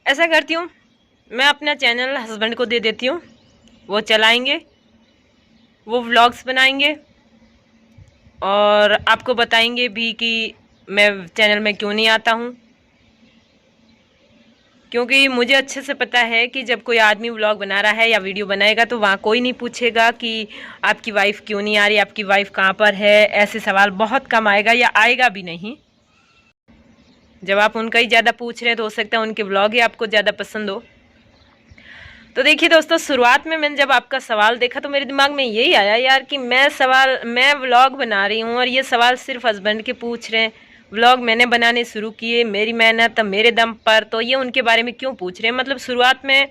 ऐसा करती हूँ, मैं अपना चैनल हस्बैंड को दे देती हूँ, वो चलाएंगे, वो व्लॉग्स बनाएंगे और आपको बताएंगे भी कि मैं चैनल में क्यों नहीं आता हूँ। क्योंकि मुझे अच्छे से पता है कि जब कोई आदमी व्लॉग बना रहा है या वीडियो बनाएगा तो वहाँ कोई नहीं पूछेगा कि आपकी वाइफ क्यों नहीं आ रही, आपकी वाइफ कहाँ पर है। ऐसे सवाल बहुत कम आएगा या आएगा भी नहीं। जब आप उनका ही ज़्यादा पूछ रहे हैं तो हो सकता है उनके व्लॉग ही आपको ज़्यादा पसंद हो। तो देखिए दोस्तों, शुरुआत में मैंने जब आपका सवाल देखा तो मेरे दिमाग में यही आया यार कि मैं व्लॉग बना रही हूँ और ये सवाल सिर्फ हस्बैंड के पूछ रहे हैं। व्लॉग मैंने बनाने शुरू किए, मेरी मेहनत मेरे दम पर, तो ये उनके बारे में क्यों पूछ रहे हैं। मतलब शुरुआत में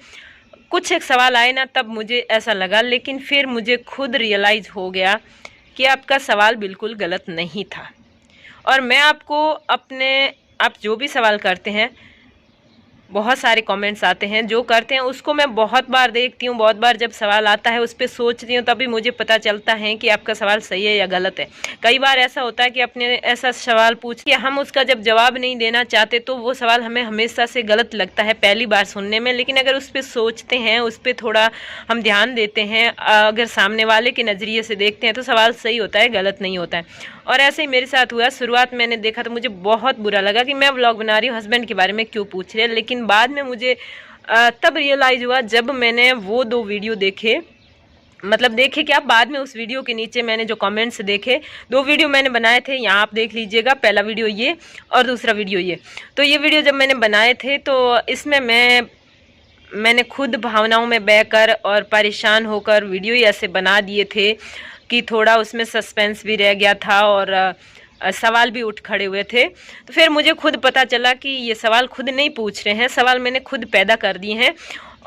कुछ एक सवाल आए ना, तब मुझे ऐसा लगा, लेकिन फिर मुझे खुद रियलाइज़ हो गया कि आपका सवाल बिल्कुल गलत नहीं था। और मैं आपको आप जो भी सवाल करते हैं, बहुत सारे कमेंट्स आते हैं, जो करते हैं उसको मैं बहुत बार देखती हूँ। बहुत बार जब सवाल आता है उस पर सोचती हूँ, तभी मुझे पता चलता है कि आपका सवाल सही है या गलत है। कई बार ऐसा होता है कि अपने ऐसा सवाल पूछ के हम उसका जब जवाब नहीं देना चाहते तो वो सवाल हमें हमेशा से गलत लगता है पहली बार सुनने में। लेकिन अगर उस पर सोचते हैं, उस पर थोड़ा हम ध्यान देते हैं, अगर सामने वाले के नज़रिए से देखते हैं तो सवाल सही होता है, गलत नहीं होता है। और ऐसे ही मेरे साथ हुआ। शुरुआत मैंने देखा तो मुझे बहुत बुरा लगा कि मैं व्लॉग बना रही हूँ, हस्बैंड के बारे में क्यों पूछ रहे हैं। लेकिन बाद में मुझे तब रियलाइज़ हुआ जब मैंने वो 2 वीडियो देखे। मतलब देखे क्या, बाद में उस वीडियो के नीचे मैंने जो कमेंट्स देखे, 2 वीडियो मैंने बनाए थे, यहाँ आप देख लीजिएगा। पहला वीडियो ये और दूसरा वीडियो ये। तो ये वीडियो जब मैंने बनाए थे तो इसमें मैंने खुद भावनाओं में बहकर और परेशान होकर वीडियो ही ऐसे बना दिए थे कि थोड़ा उसमें सस्पेंस भी रह गया था और सवाल भी उठ खड़े हुए थे। तो फिर मुझे खुद पता चला कि ये सवाल खुद नहीं पूछ रहे हैं, सवाल मैंने खुद पैदा कर दिए हैं।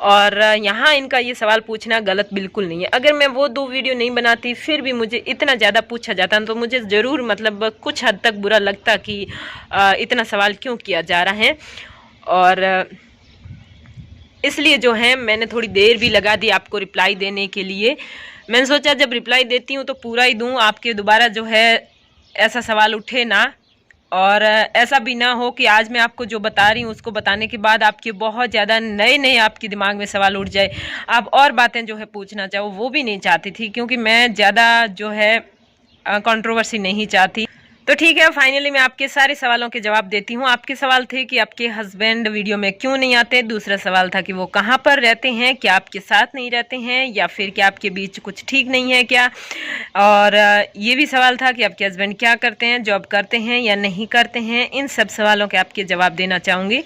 और यहाँ इनका ये सवाल पूछना गलत बिल्कुल नहीं है। अगर मैं वो 2 वीडियो नहीं बनाती फिर भी मुझे इतना ज़्यादा पूछा जाता तो मुझे ज़रूर मतलब कुछ हद तक बुरा लगता कि इतना सवाल क्यों किया जा रहा है। और इसलिए जो है मैंने थोड़ी देर भी लगा दी आपको रिप्लाई देने के लिए। मैंने सोचा जब रिप्लाई देती हूँ तो पूरा ही दूँ, आपके दोबारा जो है ऐसा सवाल उठे ना। और ऐसा भी ना हो कि आज मैं आपको जो बता रही हूँ उसको बताने के बाद आपके बहुत ज़्यादा नए नए आपके दिमाग में सवाल उठ जाए, आप और बातें जो है पूछना चाहो। वो भी नहीं चाहती थी, क्योंकि मैं ज़्यादा जो है कंट्रोवर्सी नहीं चाहती। तो ठीक है, फाइनली मैं आपके सारे सवालों के जवाब देती हूँ। आपके सवाल थे कि आपके हस्बैंड वीडियो में क्यों नहीं आते, दूसरा सवाल था कि वो कहाँ पर रहते हैं, क्या आपके साथ नहीं रहते हैं, या फिर क्या आपके बीच कुछ ठीक नहीं है क्या। और ये भी सवाल था कि आपके हस्बैंड क्या करते हैं, जॉब करते हैं या नहीं करते हैं। इन सब सवालों के आपके जवाब देना चाहूँगी।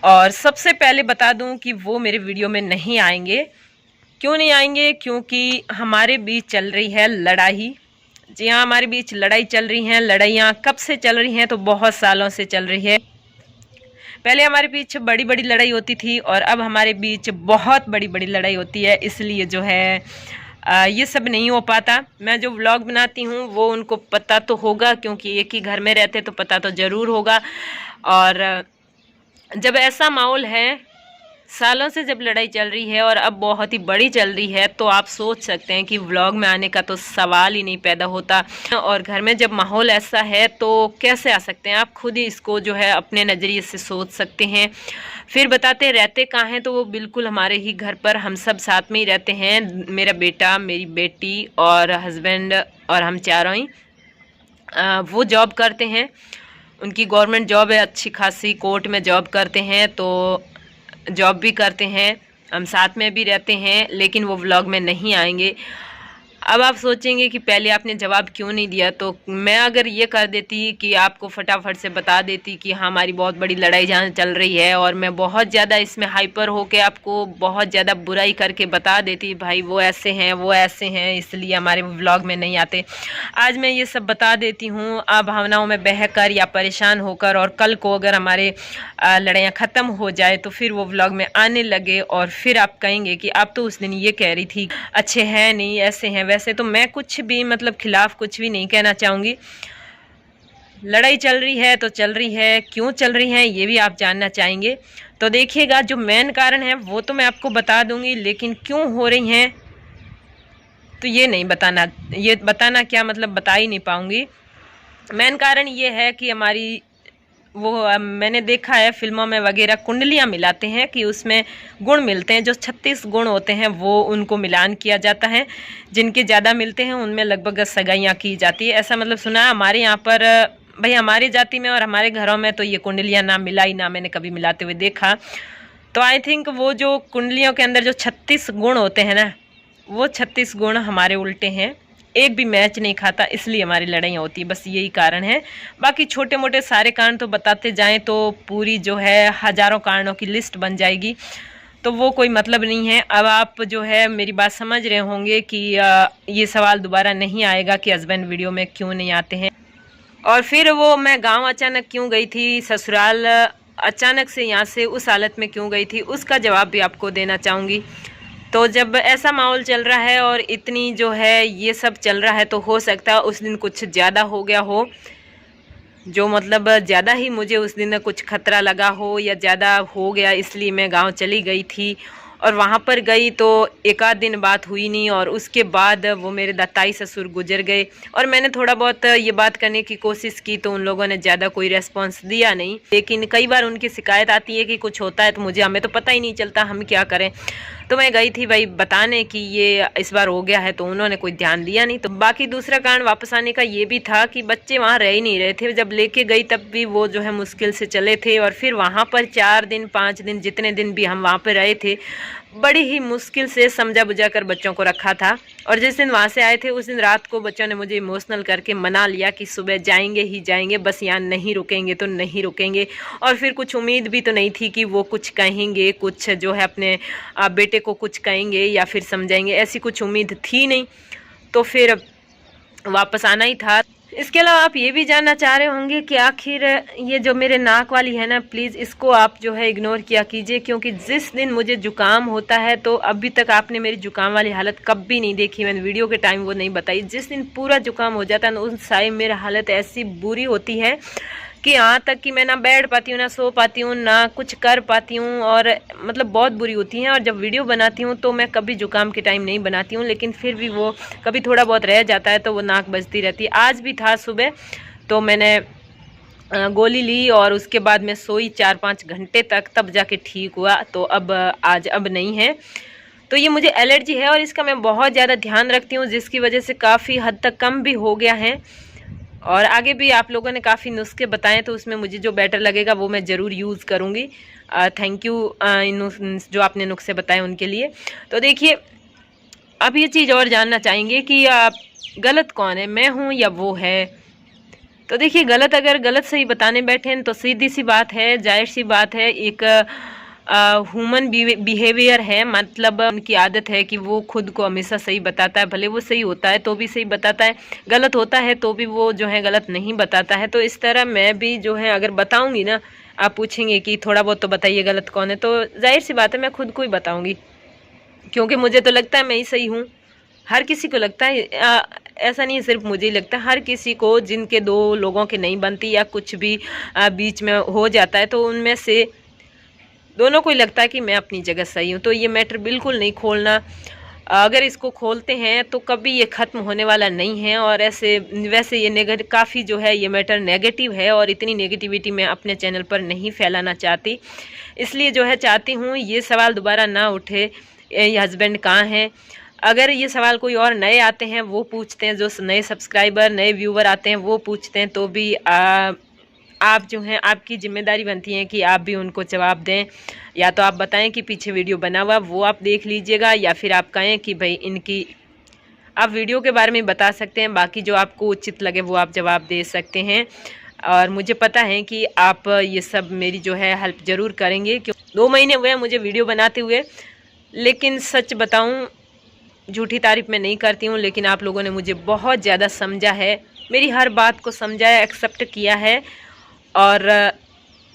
और सबसे पहले बता दूँ कि वो मेरे वीडियो में नहीं आएंगे। क्यों नहीं आएंगे? क्योंकि हमारे बीच चल रही है लड़ाई। जी हाँ, हमारे बीच लड़ाई चल रही हैं। लड़ाइयाँ कब से चल रही हैं? तो बहुत सालों से चल रही है। पहले हमारे बीच बड़ी बड़ी लड़ाई होती थी और अब हमारे बीच बहुत बड़ी बड़ी लड़ाई होती है। इसलिए जो है ये सब नहीं हो पाता। मैं जो व्लॉग बनाती हूँ वो उनको पता तो होगा, क्योंकि एक ही घर में रहते तो पता तो ज़रूर होगा। और जब ऐसा माहौल है, सालों से जब लड़ाई चल रही है और अब बहुत ही बड़ी चल रही है, तो आप सोच सकते हैं कि व्लॉग में आने का तो सवाल ही नहीं पैदा होता। और घर में जब माहौल ऐसा है तो कैसे आ सकते हैं। आप खुद ही इसको जो है अपने नज़रिए से सोच सकते हैं। फिर बताते रहते कहाँ हैं, तो वो बिल्कुल हमारे ही घर पर हम सब साथ में ही रहते हैं। मेरा बेटा, मेरी बेटी और हस्बैंड और हम चारों ही। वो जॉब करते हैं, उनकी गवर्नमेंट जॉब है, अच्छी खासी कोर्ट में जॉब करते हैं। तो जॉब भी करते हैं, हम साथ में भी रहते हैं, लेकिन वो व्लॉग में नहीं आएंगे। अब आप सोचेंगे कि पहले आपने जवाब क्यों नहीं दिया। तो मैं अगर ये कर देती कि आपको फटाफट से बता देती कि हाँ हमारी बहुत बड़ी लड़ाई जहाँ चल रही है, और मैं बहुत ज़्यादा इसमें हाइपर होके आपको बहुत ज़्यादा बुराई करके बता देती भाई वो ऐसे हैं वो ऐसे हैं इसलिए हमारे व्लॉग में नहीं आते। आज मैं ये सब बता देती हूँ भावनाओं में बहकर या परेशान होकर, और कल को अगर हमारे लड़ाइयाँ ख़त्म हो जाए तो फिर वो व्लॉग में आने लगे और फिर आप कहेंगे कि आप तो उस दिन ये कह रही थी अच्छे हैं नहीं, ऐसे हैं वैसे। तो मैं कुछ भी मतलब खिलाफ कुछ भी नहीं कहना चाहूँगी। लड़ाई चल रही है तो चल रही है, क्यों चल रही है ये भी आप जानना चाहेंगे। तो देखिएगा, जो मेन कारण है वो तो मैं आपको बता दूंगी, लेकिन क्यों हो रही हैं तो ये नहीं बताना, ये बताना क्या मतलब बता ही नहीं पाऊँगी। मेन कारण ये है कि हमारी मैंने देखा है फिल्मों में वगैरह कुंडलियाँ मिलाते हैं कि उसमें गुण मिलते हैं, जो 36 गुण होते हैं वो उनको मिलान किया जाता है। जिनके ज़्यादा मिलते हैं उनमें लगभग सगाइयाँ की जाती है, ऐसा मतलब सुना है हमारे यहाँ पर। भाई हमारी जाति में और हमारे घरों में तो ये कुंडलियाँ ना मिलाई, ना मैंने कभी मिलाते हुए देखा। तो आई थिंक वो जो कुंडलियों के अंदर जो 36 गुण होते हैं ना, वो 36 गुण हमारे उल्टे हैं, एक भी मैच नहीं खाता, इसलिए हमारी लड़ाइयाँ होती है, बस यही कारण है। बाकी छोटे मोटे सारे कारण तो बताते जाएं तो पूरी जो है हज़ारों कारणों की लिस्ट बन जाएगी, तो वो कोई मतलब नहीं है। अब आप जो है मेरी बात समझ रहे होंगे कि ये सवाल दोबारा नहीं आएगा कि हस्बैंड वीडियो में क्यों नहीं आते हैं। और फिर वो मैं गाँव अचानक क्यों गई थी, ससुराल अचानक से यहाँ से उस हालत में क्यों गई थी, उसका जवाब भी आपको देना चाहूँगी। तो जब ऐसा माहौल चल रहा है और इतनी जो है ये सब चल रहा है, तो हो सकता है उस दिन कुछ ज़्यादा हो गया हो, जो मतलब ज़्यादा ही मुझे उस दिन कुछ खतरा लगा हो या ज़्यादा हो गया, इसलिए मैं गांव चली गई थी। और वहाँ पर गई तो एक आध दिन बात हुई नहीं, और उसके बाद वो मेरे दाताई ससुर गुजर गए। और मैंने थोड़ा बहुत ये बात करने की कोशिश की तो उन लोगों ने ज़्यादा कोई रेस्पॉन्स दिया नहीं, लेकिन कई बार उनकी शिकायत आती है कि कुछ होता है तो हमें तो पता ही नहीं चलता, हम क्या करें। तो मैं गई थी भाई बताने कि ये इस बार हो गया है, तो उन्होंने कोई ध्यान दिया नहीं। तो बाकी दूसरा कारण वापस आने का ये भी था कि बच्चे वहाँ रह ही नहीं रहे थे, जब लेके गई तब भी वो जो है मुश्किल से चले थे। और फिर वहाँ पर 4 दिन 5 दिन जितने दिन भी हम वहाँ पर रहे थे, बड़ी ही मुश्किल से समझा बुझा कर बच्चों को रखा था। और जिस दिन वहाँ से आए थे उस दिन रात को बच्चों ने मुझे इमोशनल करके मना लिया कि सुबह जाएंगे ही जाएंगे, बस यहाँ नहीं रुकेंगे तो नहीं रुकेंगे। और फिर कुछ उम्मीद भी तो नहीं थी कि वो कुछ कहेंगे, कुछ जो है अपने बेटे को कुछ कहेंगे या फिर समझाएंगे, ऐसी कुछ उम्मीद थी नहीं। तो फिर वापस आना ही था। इसके अलावा आप ये भी जानना चाह रहे होंगे कि आखिर ये जो मेरे नाक वाली है ना, प्लीज़ इसको आप जो है इग्नोर किया कीजिए, क्योंकि जिस दिन मुझे जुकाम होता है, तो अभी तक आपने मेरी जुकाम वाली हालत कभी नहीं देखी, मैंने वीडियो के टाइम वो नहीं बताई। जिस दिन पूरा जुकाम हो जाता है ना, उस टाइम मेरी हालत ऐसी बुरी होती है कि यहाँ तक कि मैं ना बैठ पाती हूँ, ना सो पाती हूँ, ना कुछ कर पाती हूँ, और मतलब बहुत बुरी होती हैं। और जब वीडियो बनाती हूँ तो मैं कभी जुकाम के टाइम नहीं बनाती हूँ, लेकिन फिर भी वो कभी थोड़ा बहुत रह जाता है तो वो नाक बजती रहती है। आज भी था सुबह, तो मैंने गोली ली और उसके बाद मैं सोई 4-5 घंटे तक, तब जाके ठीक हुआ। तो अब नहीं है। तो ये मुझे एलर्जी है और इसका मैं बहुत ज़्यादा ध्यान रखती हूँ, जिसकी वजह से काफ़ी हद तक कम भी हो गया है। और आगे भी आप लोगों ने काफ़ी नुस्खे बताएं, तो उसमें मुझे जो बेटर लगेगा वो मैं ज़रूर यूज़ करूँगी। थैंक यू जो आपने नुस्खे बताए उनके लिए। तो देखिए, अब ये चीज़ और जानना चाहेंगे कि गलत कौन है, मैं हूँ या वो है। तो देखिए, अगर गलत सही बताने बैठे हैं तो सीधी सी बात है, जाहिर सी बात है, एक ह्यूमन बिहेवियर है, मतलब उनकी आदत है कि वो खुद को हमेशा सही बताता है, भले वो सही होता है तो भी सही बताता है, गलत होता है तो भी वो जो है गलत नहीं बताता है। तो इस तरह मैं भी जो है अगर बताऊंगी ना, आप पूछेंगे कि थोड़ा बहुत तो बताइए गलत कौन है, तो जाहिर सी बात है मैं खुद को ही बताऊंगी, क्योंकि मुझे तो लगता है मैं ही सही हूँ। हर किसी को लगता है, ऐसा नहीं सिर्फ मुझे ही लगता है, हर किसी को, जिनके 2 लोगों के नहीं बनती या कुछ भी बीच में हो जाता है, तो उनमें से दोनों को ही लगता है कि मैं अपनी जगह सही हूँ। तो ये मैटर बिल्कुल नहीं खोलना, अगर इसको खोलते हैं तो कभी ये ख़त्म होने वाला नहीं है। और वैसे ये नेगेटिव काफ़ी जो है ये मैटर नेगेटिव है, और इतनी नेगेटिविटी मैं अपने चैनल पर नहीं फैलाना चाहती, इसलिए जो है चाहती हूँ ये सवाल दोबारा ना उठे, ये हस्बैंड कहाँ हैं। अगर ये सवाल कोई और नए आते हैं वो पूछते हैं, जो नए सब्सक्राइबर नए व्यूवर आते हैं वो पूछते हैं, तो भी आप जो हैं, आपकी जिम्मेदारी बनती है कि आप भी उनको जवाब दें। या तो आप बताएं कि पीछे वीडियो बना हुआ वो आप देख लीजिएगा, या फिर आप कहें कि भाई इनकी, आप वीडियो के बारे में बता सकते हैं, बाकी जो आपको उचित लगे वो आप जवाब दे सकते हैं। और मुझे पता है कि आप ये सब मेरी जो है हेल्प ज़रूर करेंगे, क्यों 2 महीने हुए हैं मुझे वीडियो बनाते हुए, लेकिन सच बताऊँ, झूठी तारीफ मैं नहीं करती हूँ, लेकिन आप लोगों ने मुझे बहुत ज़्यादा समझा है, मेरी हर बात को समझा है, एक्सेप्ट किया है, और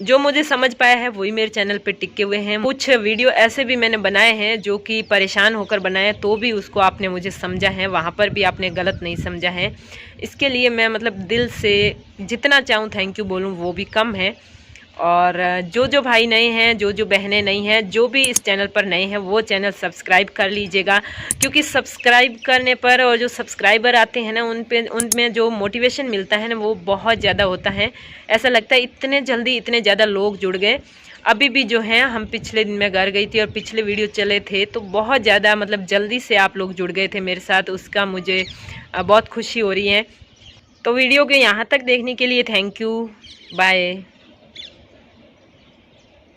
जो मुझे समझ पाया है वही मेरे चैनल पे टिके हुए हैं। कुछ वीडियो ऐसे भी मैंने बनाए हैं जो कि परेशान होकर बनाए, तो भी उसको आपने मुझे समझा है, वहाँ पर भी आपने गलत नहीं समझा है। इसके लिए मैं मतलब दिल से जितना चाहूँ थैंक यू बोलूँ वो भी कम है। और जो जो भाई नए हैं, जो जो बहनें नई हैं, जो भी इस चैनल पर नए हैं वो चैनल सब्सक्राइब कर लीजिएगा, क्योंकि सब्सक्राइब करने पर और जो सब्सक्राइबर आते हैं ना उनमें जो मोटिवेशन मिलता है ना वो बहुत ज़्यादा होता है। ऐसा लगता है इतने जल्दी इतने ज़्यादा लोग जुड़ गए। अभी भी जो है हम पिछले दिन मैं घर गई थी और पिछले वीडियो चले थे तो बहुत ज़्यादा मतलब जल्दी से आप लोग जुड़ गए थे मेरे साथ, उसका मुझे बहुत खुशी हो रही है। तो वीडियो के यहाँ तक देखने के लिए थैंक यू, बाय।